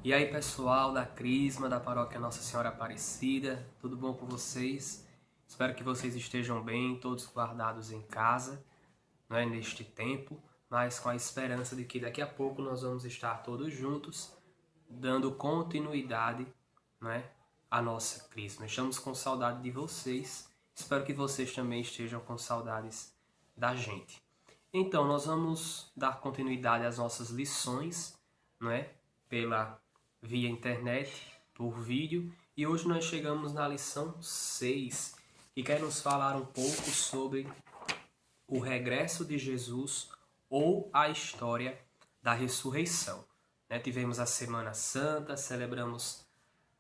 E aí, pessoal da Crisma, da Paróquia Nossa Senhora Aparecida, tudo bom com vocês? Espero que vocês estejam bem, todos guardados em casa, não é, neste tempo, mas com a esperança de que daqui a pouco nós vamos estar todos juntos, dando continuidade, não é, à nossa Crisma. Estamos com saudade de vocês, espero que vocês também estejam com saudades da gente. Então, nós vamos dar continuidade às nossas lições, não é? Via internet, por vídeo, e hoje nós chegamos na lição 6, que quer nos falar um pouco sobre o regresso de Jesus ou a história da ressurreição. Né? Tivemos a Semana Santa, celebramos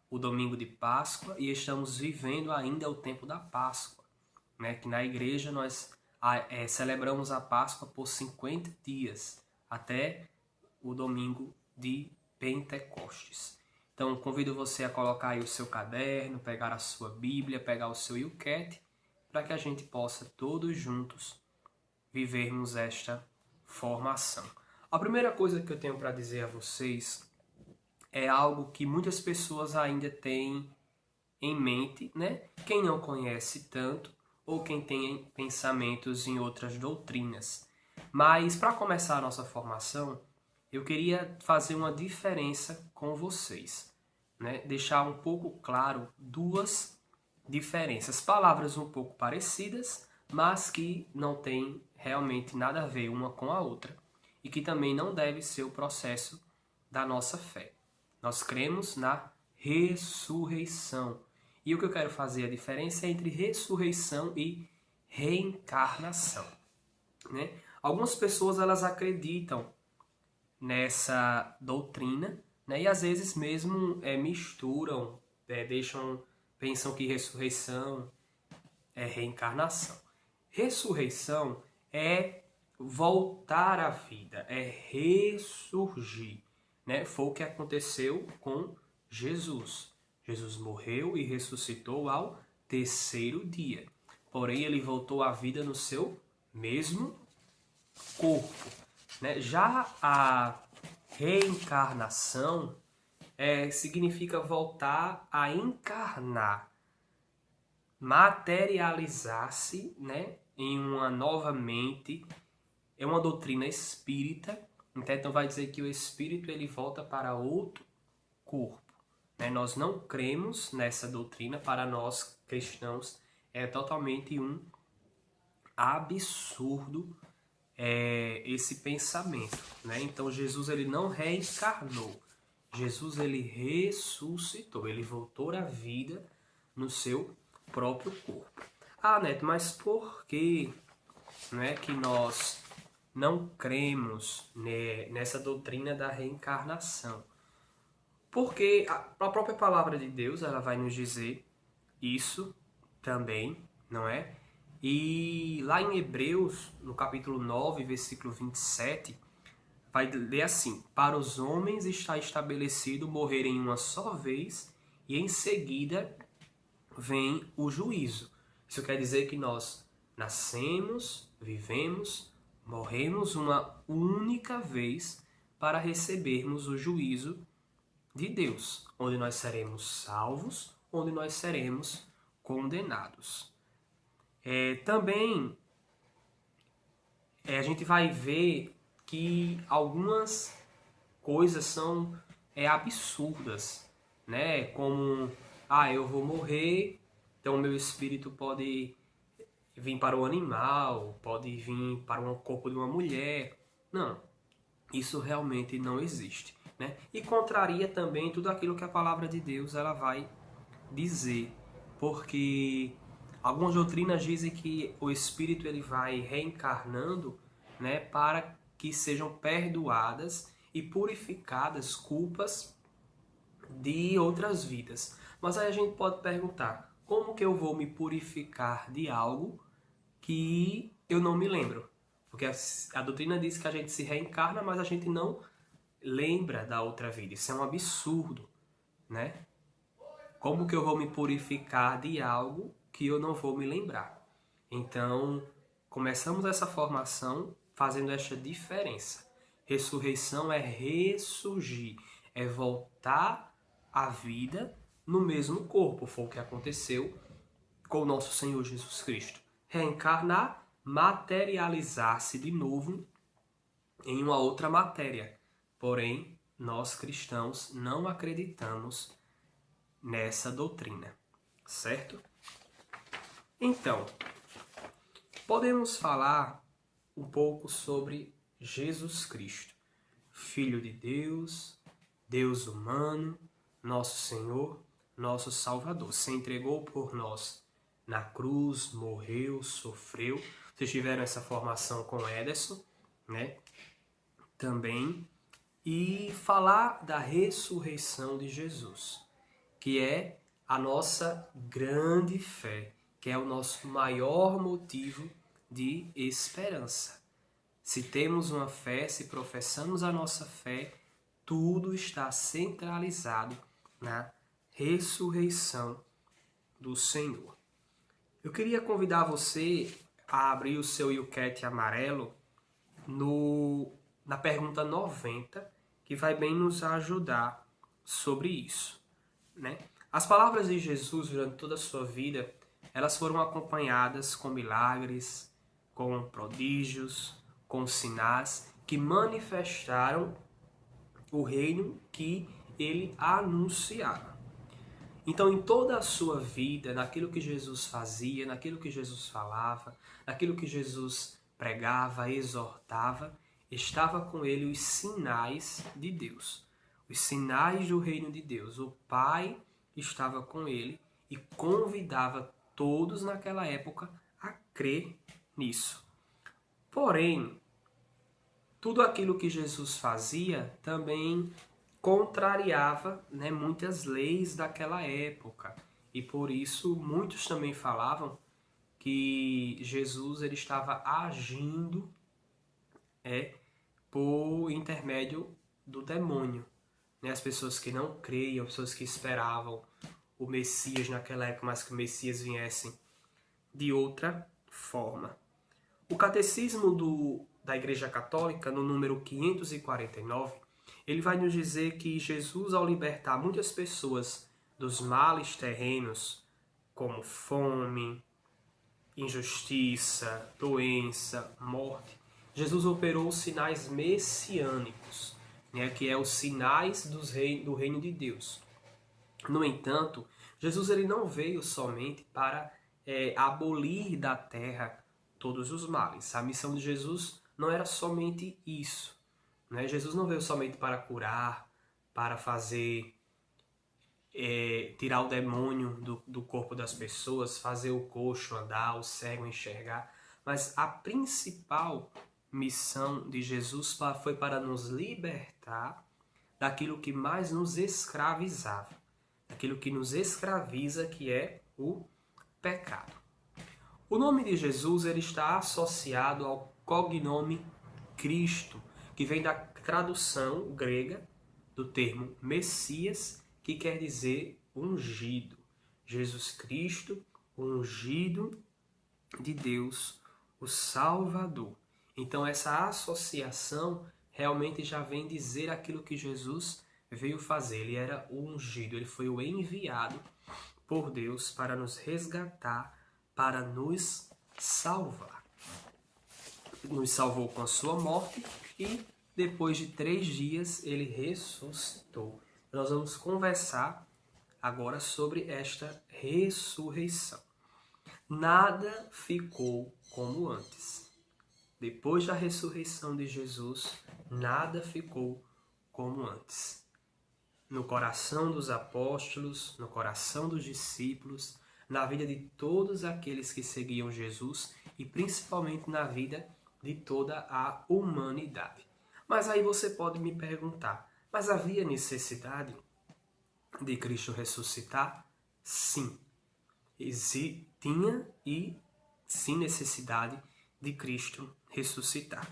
o domingo de Páscoa e estamos vivendo ainda o tempo da Páscoa, né? Que na igreja nós celebramos a Páscoa por 50 dias, até o domingo de Pentecostes. Então, convido você a colocar aí o seu caderno, pegar a sua Bíblia, pegar o seu Yucat, para que a gente possa todos juntos vivermos esta formação. A primeira coisa que eu tenho para dizer a vocês é algo que muitas pessoas ainda têm em mente, né? Quem não conhece tanto ou quem tem pensamentos em outras doutrinas. Mas para começar a nossa formação, eu queria fazer uma diferença com vocês, né? Deixar um pouco claro duas diferenças, palavras um pouco parecidas, mas que não têm realmente nada a ver uma com a outra e que também não deve ser o processo da nossa fé. Nós cremos na ressurreição. E o que eu quero fazer a diferença é entre ressurreição e reencarnação, né? Algumas pessoas elas acreditam nessa doutrina, né? E às vezes mesmo misturam, pensam que ressurreição é reencarnação. Ressurreição é voltar à vida, é ressurgir, né? Foi o que aconteceu com Jesus. Jesus morreu e ressuscitou ao terceiro dia. Porém, ele voltou à vida no seu mesmo corpo, né? Já a reencarnação significa voltar a encarnar, materializar-se, né, em uma nova mente. É uma doutrina espírita, então vai dizer que o espírito ele volta para outro corpo. Né? Nós não cremos nessa doutrina, para nós cristãos é totalmente um absurdo esse pensamento, né? Então Jesus ele não reencarnou, Jesus ele ressuscitou, ele voltou à vida no seu próprio corpo. Ah, Neto, mas por que, né, que nós não cremos nessa doutrina da reencarnação? Porque a própria palavra de Deus ela vai nos dizer isso também, não é? E lá em Hebreus, no capítulo 9, versículo 27, vai ler assim: para os homens está estabelecido morrerem uma só vez e em seguida vem o juízo. Isso quer dizer que nós nascemos, vivemos, morremos uma única vez para recebermos o juízo de Deus, onde nós seremos salvos, onde nós seremos condenados. Também a gente vai ver que algumas coisas são absurdas, né? Como, eu vou morrer, então o meu espírito pode vir para o animal, pode vir para um corpo de uma mulher. Não, isso realmente não existe, né? E contraria também tudo aquilo que a palavra de Deus ela vai dizer, porque algumas doutrinas dizem que o espírito ele vai reencarnando, né, para que sejam perdoadas e purificadas culpas de outras vidas. Mas aí a gente pode perguntar, como que eu vou me purificar de algo que eu não me lembro? Porque a doutrina diz que a gente se reencarna, mas a gente não lembra da outra vida. Isso é um absurdo, né? Como que eu vou me purificar de algo que eu não vou me lembrar? Então, começamos essa formação fazendo esta diferença. Ressurreição é ressurgir, é voltar voltar à vida no mesmo corpo. Foi o que aconteceu com o nosso Senhor Jesus Cristo. Reencarnar, materializar-se de novo em uma outra matéria. Porém, nós cristãos não acreditamos nessa doutrina, certo? Então, podemos falar um pouco sobre Jesus Cristo, Filho de Deus, Deus humano, nosso Senhor, nosso Salvador. Se entregou por nós na cruz, morreu, sofreu. Vocês tiveram essa formação com Ederson, né? Também. E falar da ressurreição de Jesus, que é a nossa grande fé, que é o nosso maior motivo de esperança. Se temos uma fé, se professamos a nossa fé, tudo está centralizado na ressurreição do Senhor. Eu queria convidar você a abrir o seu YouCat amarelo na pergunta 90, que vai bem nos ajudar sobre isso, né? As palavras de Jesus durante toda a sua vida, elas foram acompanhadas com milagres, com prodígios, com sinais que manifestaram o reino que ele anunciava. Então, em toda a sua vida, naquilo que Jesus fazia, naquilo que Jesus falava, naquilo que Jesus pregava, exortava, estava com ele os sinais de Deus, os sinais do reino de Deus. O Pai estava com ele e convidava todos naquela época a crer nisso. Porém, tudo aquilo que Jesus fazia também contrariava, né, muitas leis daquela época. E por isso muitos também falavam que Jesus ele estava agindo por intermédio do demônio. Né? As pessoas que não creiam, as pessoas que esperavam o Messias naquela época, mas que o Messias viesse de outra forma. O Catecismo da Igreja Católica, no número 549, ele vai nos dizer que Jesus, ao libertar muitas pessoas dos males terrenos, como fome, injustiça, doença, morte, Jesus operou os sinais messiânicos, né, que é os sinais do reino de Deus. No entanto, Jesus ele não veio somente para abolir da terra todos os males. A missão de Jesus não era somente isso. Né? Jesus não veio somente para curar, para fazer, tirar o demônio do corpo das pessoas, fazer o coxo andar, o cego enxergar. Mas a principal missão de Jesus foi para nos libertar daquilo que mais nos escravizava. Daquilo que nos escraviza, que é o pecado. O nome de Jesus ele está associado ao cognome Cristo, que vem da tradução grega do termo Messias, que quer dizer ungido. Jesus Cristo, o ungido de Deus, o Salvador. Então essa associação realmente já vem dizer aquilo que Jesus veio fazer. Ele era o ungido, ele foi o enviado por Deus para nos resgatar, para nos salvar. Nos salvou com a sua morte e depois de 3 dias ele ressuscitou. Nós vamos conversar agora sobre esta ressurreição. Nada ficou como antes. Depois da ressurreição de Jesus, nada ficou como antes. No coração dos apóstolos, no coração dos discípulos, na vida de todos aqueles que seguiam Jesus e principalmente na vida de toda a humanidade. Mas aí você pode me perguntar, mas havia necessidade de Cristo ressuscitar? Sim. Tinha e sim necessidade de Cristo ressuscitar.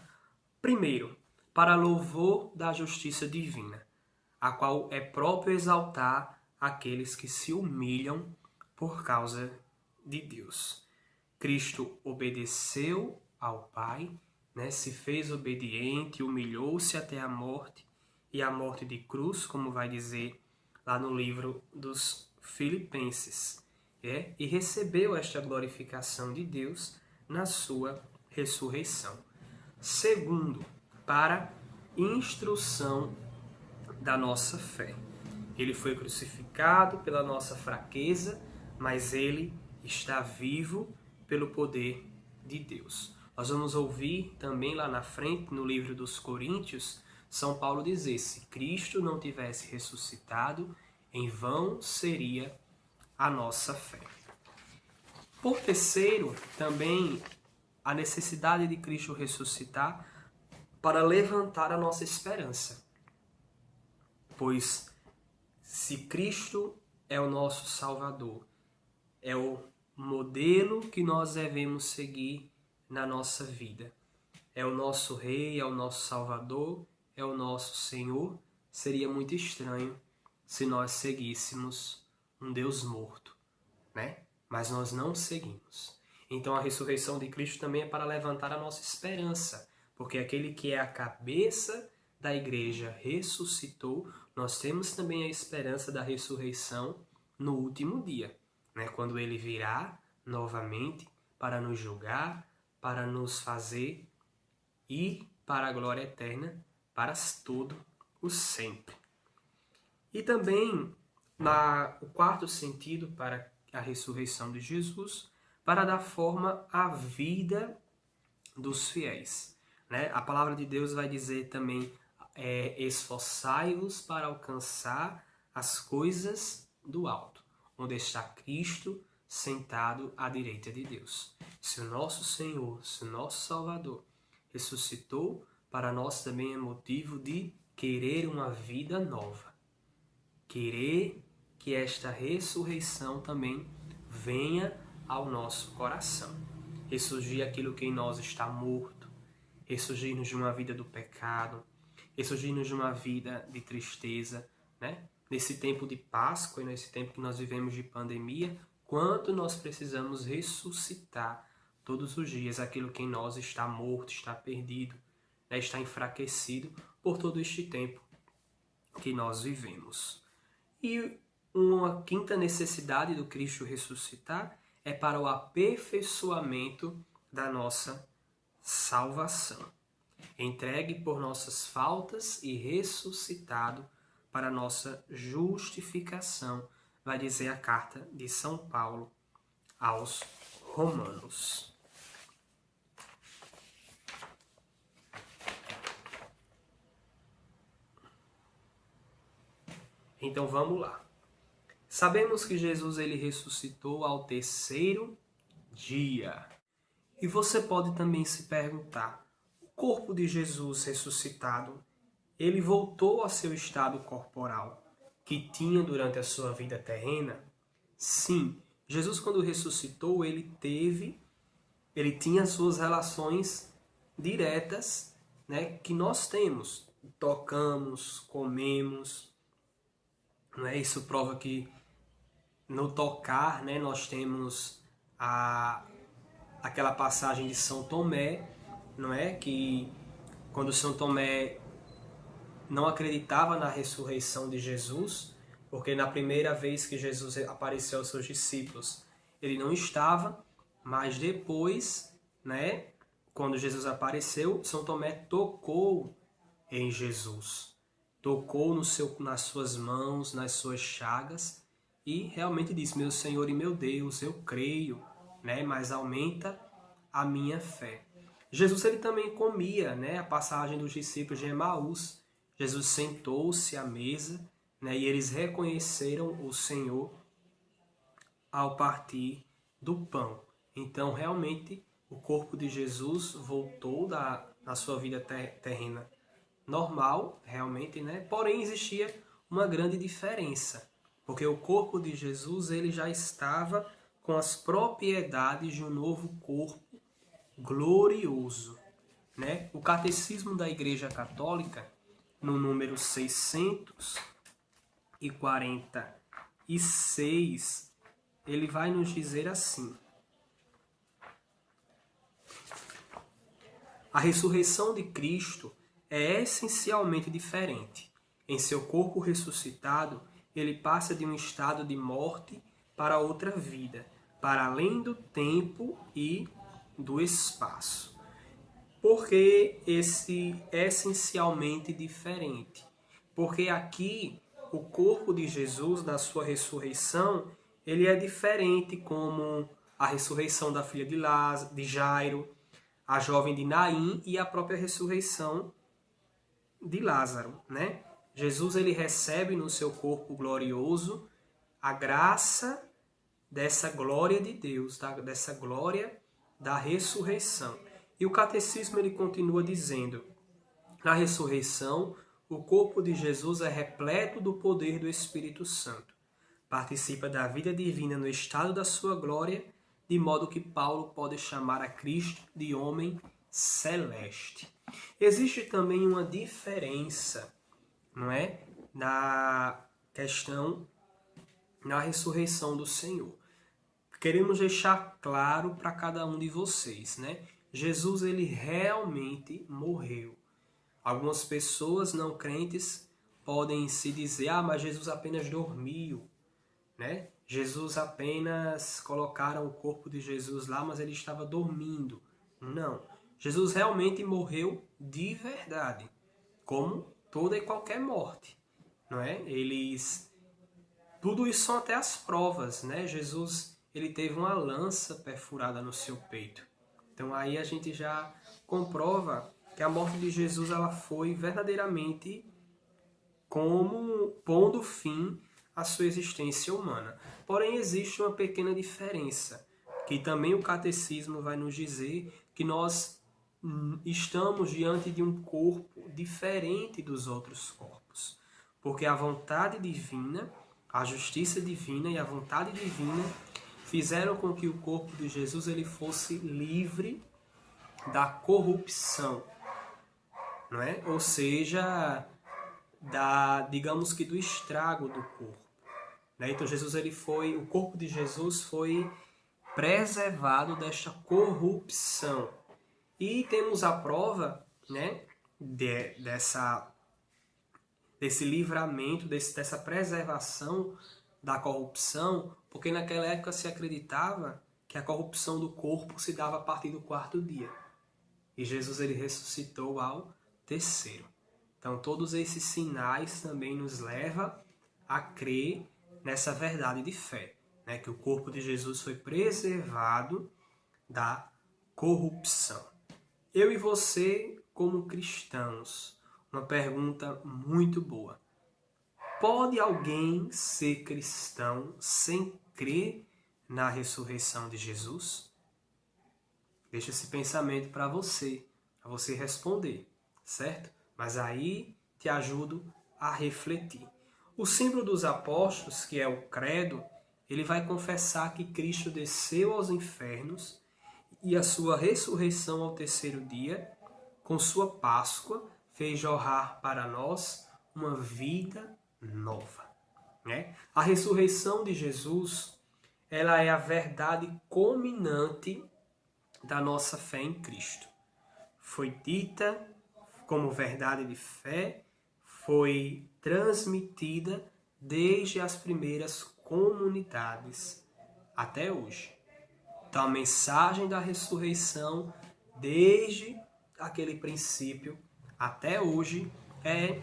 Primeiro, para louvor da justiça divina, a qual é próprio exaltar aqueles que se humilham por causa de Deus. Cristo obedeceu ao Pai, né, se fez obediente, humilhou-se até a morte e a morte de cruz, como vai dizer lá no livro dos Filipenses, e recebeu esta glorificação de Deus na sua ressurreição. Segundo, para instrução da nossa fé. Ele foi crucificado pela nossa fraqueza, mas ele está vivo pelo poder de Deus. Nós vamos ouvir também lá na frente, no livro dos Coríntios, São Paulo dizer: se Cristo não tivesse ressuscitado, em vão seria a nossa fé. Por terceiro, também a necessidade de Cristo ressuscitar para levantar a nossa esperança. Pois se Cristo é o nosso Salvador, é o modelo que nós devemos seguir na nossa vida, é o nosso Rei, é o nosso Salvador, é o nosso Senhor, seria muito estranho se nós seguíssemos um Deus morto, né? Mas nós não seguimos. Então a ressurreição de Cristo também é para levantar a nossa esperança, porque aquele que é a cabeça da igreja ressuscitou, nós temos também a esperança da ressurreição no último dia, né? Quando ele virá novamente para nos julgar, para nos fazer ir para a glória eterna, para todo o sempre. E também o quarto sentido para a ressurreição de Jesus, para dar forma à vida dos fiéis, né? A palavra de Deus vai dizer também: esforçai-vos para alcançar as coisas do alto, onde está Cristo sentado à direita de Deus. Se o nosso Senhor, se o nosso Salvador ressuscitou, para nós também é motivo de querer uma vida nova. Querer que esta ressurreição também venha ao nosso coração. Ressurgir aquilo que em nós está morto, ressurgir-nos de uma vida do pecado, ressurgir-nos de uma vida de tristeza, né? Nesse tempo de Páscoa e nesse tempo que nós vivemos de pandemia, quanto nós precisamos ressuscitar todos os dias aquilo que em nós está morto, está perdido, né? Está enfraquecido por todo este tempo que nós vivemos. E uma quinta necessidade do Cristo ressuscitar é para o aperfeiçoamento da nossa salvação. Entregue por nossas faltas e ressuscitado para nossa justificação, vai dizer a carta de São Paulo aos Romanos. Então vamos lá. Sabemos que Jesus ele ressuscitou ao terceiro dia. E você pode também se perguntar: o corpo de Jesus ressuscitado, ele voltou ao seu estado corporal que tinha durante a sua vida terrena? Sim, Jesus quando ressuscitou, ele tinha suas relações diretas, né, que nós temos. Tocamos, comemos, né? Isso prova que no tocar, né, nós temos aquela passagem de São Tomé, não é? Que quando São Tomé não acreditava na ressurreição de Jesus, porque na primeira vez que Jesus apareceu aos seus discípulos, ele não estava, mas depois, né, quando Jesus apareceu, São Tomé tocou em Jesus. Tocou nas suas mãos, nas suas chagas, e realmente disse: meu Senhor e meu Deus, eu creio, né? Mas aumenta a minha fé. Jesus ele também comia, né? A passagem dos discípulos de Emaús. Jesus sentou-se à mesa, né? E eles reconheceram o Senhor ao partir do pão. Então, realmente, o corpo de Jesus voltou na sua vida terrena normal, realmente, né? Porém, existia uma grande diferença, porque o corpo de Jesus ele já estava com as propriedades de um novo corpo glorioso, né? O Catecismo da Igreja Católica, no número 646, ele vai nos dizer assim: a ressurreição de Cristo é essencialmente diferente. em seu corpo ressuscitado, ele passa de um estado de morte para outra vida, para além do tempo e do espaço. Por que esse essencialmente diferente? Porque aqui o corpo de Jesus, na sua ressurreição, ele é diferente, como a ressurreição da filha de Jairo, a jovem de Naim e a própria ressurreição de Lázaro, né? Jesus ele recebe no seu corpo glorioso a graça dessa glória de Deus, dessa glória da ressurreição. E o catecismo ele continua dizendo: na ressurreição, o corpo de Jesus é repleto do poder do Espírito Santo. Participa da vida divina no estado da sua glória, de modo que Paulo pode chamar a Cristo de homem celeste. Existe também uma diferença, não é, na questão na ressurreição do Senhor. Queremos deixar claro para cada um de vocês, né? Jesus ele realmente morreu. Algumas pessoas não crentes podem se dizer: ah, mas Jesus apenas dormiu, né? Jesus apenas colocaram o corpo de Jesus lá, mas ele estava dormindo. Não. Jesus realmente morreu de verdade, como toda e qualquer morte, não é? Tudo isso são até as provas, né? Jesus ele teve uma lança perfurada no seu peito. Então aí a gente já comprova que a morte de Jesus ela foi verdadeiramente como pondo fim à sua existência humana. Porém, existe uma pequena diferença, que também o catecismo vai nos dizer que nós estamos diante de um corpo diferente dos outros corpos. Porque a vontade divina, a justiça divina e a vontade divina fizeram com que o corpo de Jesus ele fosse livre da corrupção, não é? Ou seja, digamos que do estrago do corpo, né? Então o corpo de Jesus foi preservado desta corrupção. E temos a prova, né, desse livramento, dessa preservação da corrupção, porque naquela época se acreditava que a corrupção do corpo se dava a partir do 4º dia. E Jesus ele ressuscitou ao 3º. Então todos esses sinais também nos levam a crer nessa verdade de fé, né, que o corpo de Jesus foi preservado da corrupção. Eu e você, como cristãos, uma pergunta muito boa. Pode alguém ser cristão sem crer na ressurreição de Jesus? Deixa esse pensamento para você responder, certo? Mas aí te ajudo a refletir. O símbolo dos apóstolos, que é o credo, ele vai confessar que Cristo desceu aos infernos e a sua ressurreição ao 3º dia, com sua Páscoa, fez jorrar para nós uma vida nova, né? A ressurreição de Jesus, ela é a verdade culminante da nossa fé em Cristo. Foi dita como verdade de fé, foi transmitida desde as primeiras comunidades até hoje. Então, a mensagem da ressurreição, desde aquele princípio até hoje, é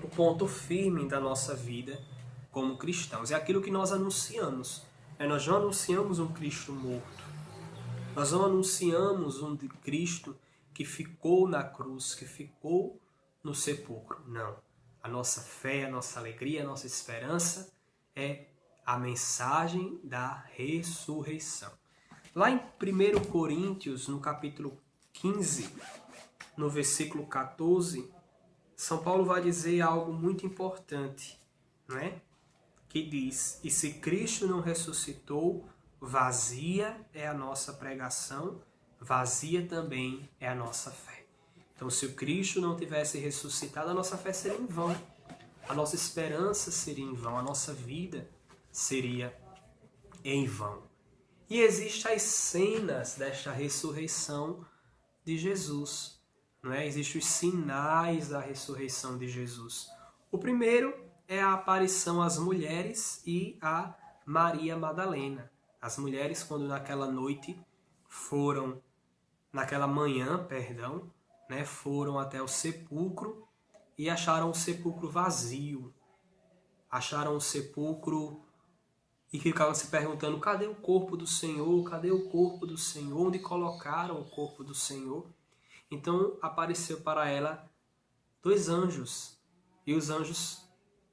o ponto firme da nossa vida como cristãos. É aquilo que nós anunciamos. Nós não anunciamos um Cristo morto. Nós não anunciamos um Cristo que ficou na cruz, que ficou no sepulcro. Não. A nossa fé, a nossa alegria, a nossa esperança é a mensagem da ressurreição. Lá em 1 Coríntios, no capítulo 15, no versículo 14, São Paulo vai dizer algo muito importante, não é? Que diz: e se Cristo não ressuscitou, vazia é a nossa pregação, vazia também é a nossa fé. Então, se o Cristo não tivesse ressuscitado, a nossa fé seria em vão, a nossa esperança seria em vão, a nossa vida seria em vão. E existem as cenas desta ressurreição de Jesus, não é? Existem os sinais da ressurreição de Jesus. O primeiro é a aparição às mulheres e a Maria Madalena. As mulheres, quando naquela manhã, né, foram até o sepulcro e acharam o sepulcro vazio. Acharam o sepulcro e ficavam se perguntando: cadê o corpo do Senhor? Cadê o corpo do Senhor? Onde colocaram o corpo do Senhor? Então apareceu para ela 2 anjos. E os anjos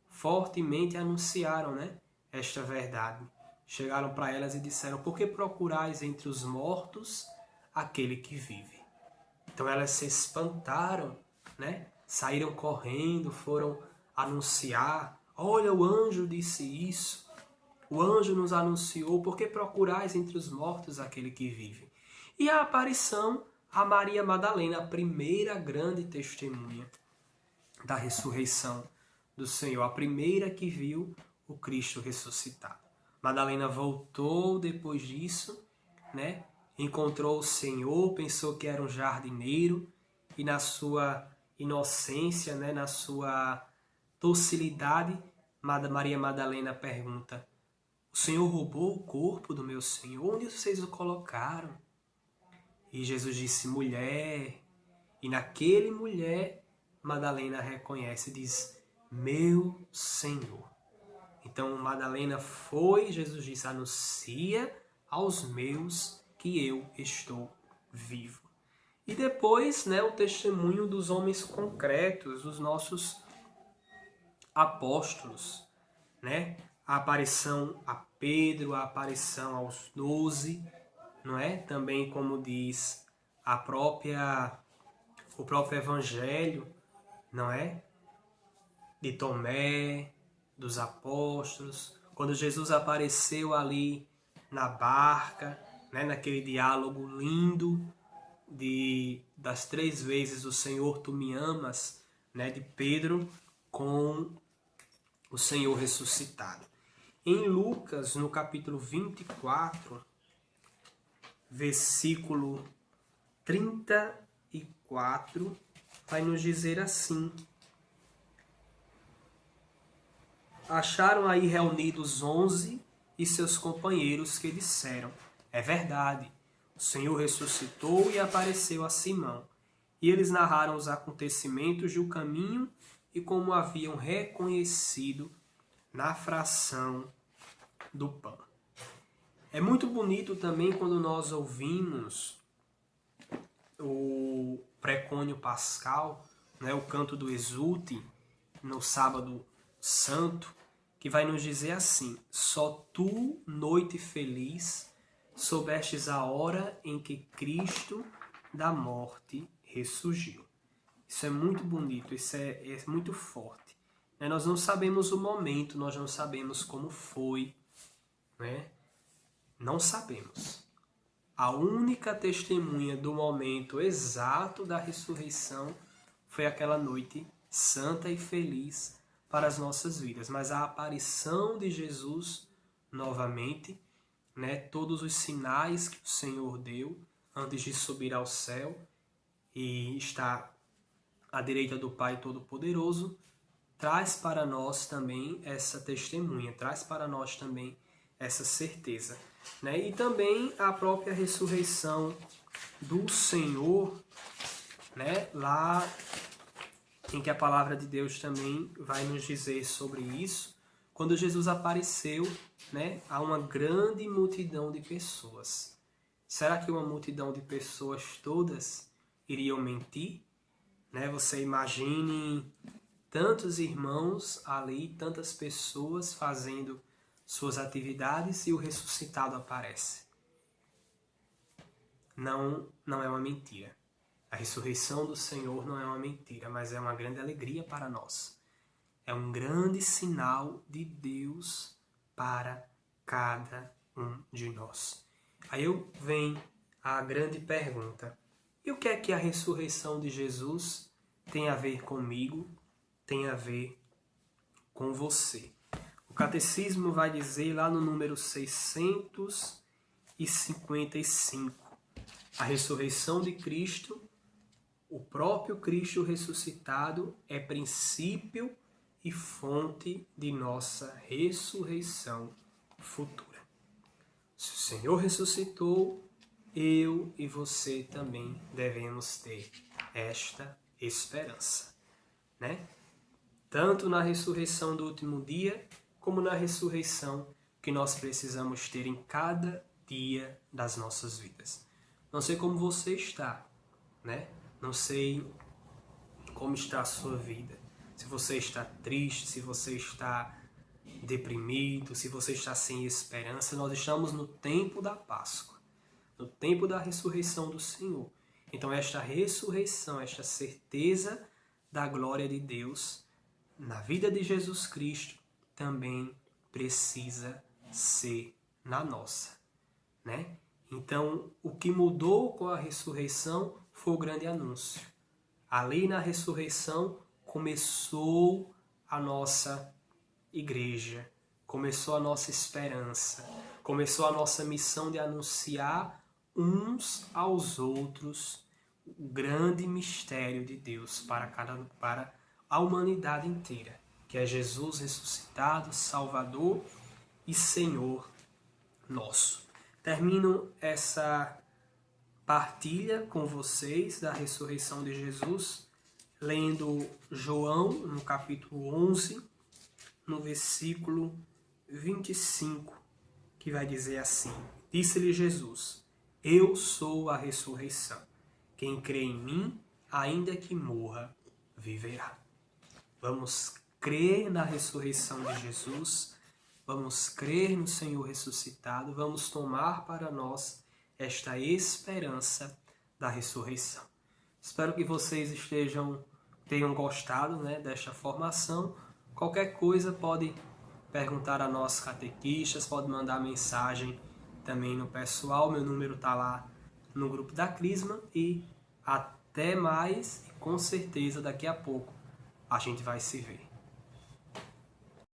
fortemente anunciaram, né, esta verdade. Chegaram para elas e disseram: por que procurais entre os mortos aquele que vive? Então elas se espantaram, né? Saíram correndo, foram anunciar: olha, o anjo disse isso. O anjo nos anunciou: por que procurais entre os mortos aquele que vive? E a aparição a Maria Madalena, a primeira grande testemunha da ressurreição do Senhor, a primeira que viu o Cristo ressuscitado. Madalena voltou depois disso, né? Encontrou o Senhor, pensou que era um jardineiro e na sua inocência, né? Na sua docilidade, Maria Madalena pergunta: o Senhor roubou o corpo do meu Senhor? Onde vocês o colocaram? E Jesus disse: mulher. E naquele mulher, Madalena reconhece e diz: meu Senhor. Então Madalena foi, Jesus disse: anuncia aos meus que eu estou vivo. E depois, né, o testemunho dos homens concretos, dos nossos apóstolos, né? A aparição a Pedro, a aparição aos 12, não é? Também, como diz o próprio Evangelho, não é? De Tomé, dos apóstolos, quando Jesus apareceu ali na barca, né? Naquele diálogo lindo das 3 vezes o Senhor, tu me amas, né? De Pedro com o Senhor ressuscitado. Em Lucas, no capítulo 24, versículo 34, vai nos dizer assim: acharam aí reunidos 11 e seus companheiros que disseram: é verdade, o Senhor ressuscitou e apareceu a Simão. E eles narraram os acontecimentos do caminho e como haviam reconhecido na fração do pão. É muito bonito também quando nós ouvimos o precônio pascal, né, o canto do Exulte, no sábado santo, que vai nos dizer assim: só tu, noite feliz, soubestes a hora em que Cristo da morte ressurgiu. Isso é muito bonito, isso é muito forte. Nós não sabemos o momento, nós não sabemos como foi, né? Não sabemos. A única testemunha do momento exato da ressurreição foi aquela noite santa e feliz para as nossas vidas. Mas a aparição de Jesus novamente, né? Todos os sinais que o Senhor deu antes de subir ao céu e estar à direita do Pai Todo-Poderoso, traz para nós também essa testemunha, traz para nós também essa certeza, né? E também a própria ressurreição do Senhor, né? Lá em que a palavra de Deus também vai nos dizer sobre isso, quando Jesus apareceu, né, a uma grande multidão de pessoas. Será que uma multidão de pessoas todas iriam mentir? Né? Você imagine tantos irmãos ali, tantas pessoas fazendo suas atividades e o ressuscitado aparece. Não é uma mentira. A ressurreição do Senhor não é uma mentira, mas é uma grande alegria para nós. É um grande sinal de Deus para cada um de nós. Aí vem a grande pergunta: e o que é que a ressurreição de Jesus tem a ver comigo, tem a ver com você? O Catecismo vai dizer lá no número 655, a ressurreição de Cristo, o próprio Cristo ressuscitado, é princípio e fonte de nossa ressurreição futura. Se o Senhor ressuscitou, eu e você também devemos ter esta esperança, né? Tanto na ressurreição do último dia, como na ressurreição que nós precisamos ter em cada dia das nossas vidas. Não sei como você está, né? Não sei como está a sua vida. Se você está triste, se você está deprimido, se você está sem esperança, nós estamos no tempo da Páscoa, no tempo da ressurreição do Senhor. Então esta ressurreição, esta certeza da glória de Deus na vida de Jesus Cristo também precisa ser na nossa, né? Então, o que mudou com a ressurreição foi o grande anúncio. Ali na ressurreição começou a nossa igreja, começou a nossa esperança, começou a nossa missão de anunciar uns aos outros o grande mistério de Deus para a humanidade inteira, que é Jesus ressuscitado, Salvador e Senhor nosso. Termino essa partilha com vocês da ressurreição de Jesus, lendo João, no capítulo 11, no versículo 25, que vai dizer assim: Disse-lhe Jesus, eu sou a ressurreição. Quem crê em mim, ainda que morra, viverá. Vamos crer na ressurreição de Jesus, vamos crer no Senhor ressuscitado, vamos tomar para nós esta esperança da ressurreição. Espero que vocês tenham gostado, né, desta formação. Qualquer coisa pode perguntar a nós catequistas, pode mandar mensagem também no pessoal. Meu número está lá no grupo da Crisma e até mais. E com certeza daqui a pouco a gente vai se ver.